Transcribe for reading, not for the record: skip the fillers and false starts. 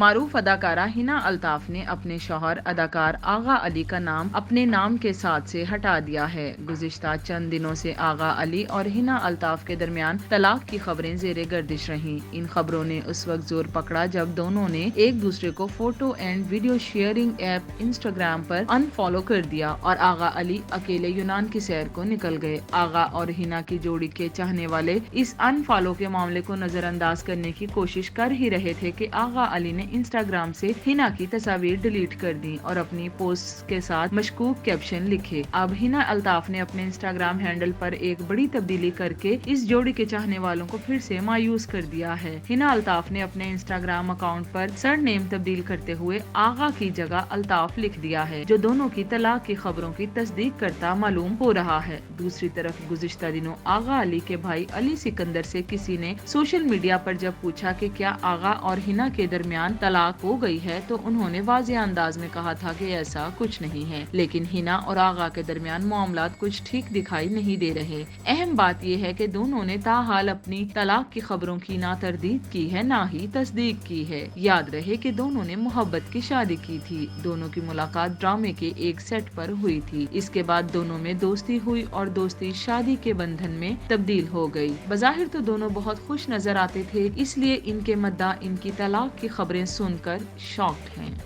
معروف اداکارہ ہنا الطاف نے اپنے شوہر اداکار آغا علی کا نام اپنے نام کے ساتھ سے ہٹا دیا ہے۔ گزشتہ چند دنوں سے آغا علی اور ہنا الطاف کے درمیان طلاق کی خبریں زیر گردش رہیں۔ ان خبروں نے اس وقت زور پکڑا جب دونوں نے ایک دوسرے کو photo and video sharing app Instagram per in follow کر دیا اور آغا علی اکیلے یونان کی سیر کو نکل گئے۔ آغا اور ہنا کی جوڑی کے چاہنے والے اس ان فالو کے معاملے کو نظر انداز کرنے کی کوشش کر ہی رہے تھے کہ آغا علی نے انسٹاگرام سے ہنا کی تصاویر ڈیلیٹ کر دی اور اپنی پوسٹ کے ساتھ مشکوک کیپشن لکھے۔ اب ہنا الطاف نے اپنے انسٹاگرام ہینڈل پر ایک بڑی تبدیلی کر کے اس جوڑی کے چاہنے والوں کو پھر سے مایوس کر دیا ہے۔ ہنا الطاف نے اپنے انسٹاگرام اکاؤنٹ پر سر نیم تبدیل کرتے ہوئے آغا کی جگہ الطاف لکھ دیا ہے، جو دونوں کی طلاق کی خبروں کی تصدیق کرتا معلوم ہو رہا ہے۔ دوسری طرف گزشتہ دنوں آغا علی کے بھائی علی سکندر سے کسی نے سوشل میڈیا پر جب پوچھا کہ کیا آغا اور ہنا کے درمیان طلاق ہو گئی ہے تو انہوں نے واضح انداز میں کہا تھا کہ ایسا کچھ نہیں ہے، لیکن ہنا اور آغا کے درمیان معاملات کچھ ٹھیک دکھائی نہیں دے رہے۔ اہم بات یہ ہے کہ دونوں نے تاحال اپنی طلاق کی خبروں کی نہ تردید کی ہے نہ ہی تصدیق کی ہے۔ یاد رہے کہ دونوں نے محبت کی شادی کی تھی۔ دونوں کی ملاقات ڈرامے کے ایک سیٹ پر ہوئی تھی۔ اس کے بعد دونوں میں دوستی ہوئی اور دوستی شادی کے بندھن میں تبدیل ہو گئی۔ بظاہر تو دونوں بہت خوش نظر آتے تھے، اس لیے ان کے مداح ان کی طلاق کی خبریں سن کر شاکڈ ہیں۔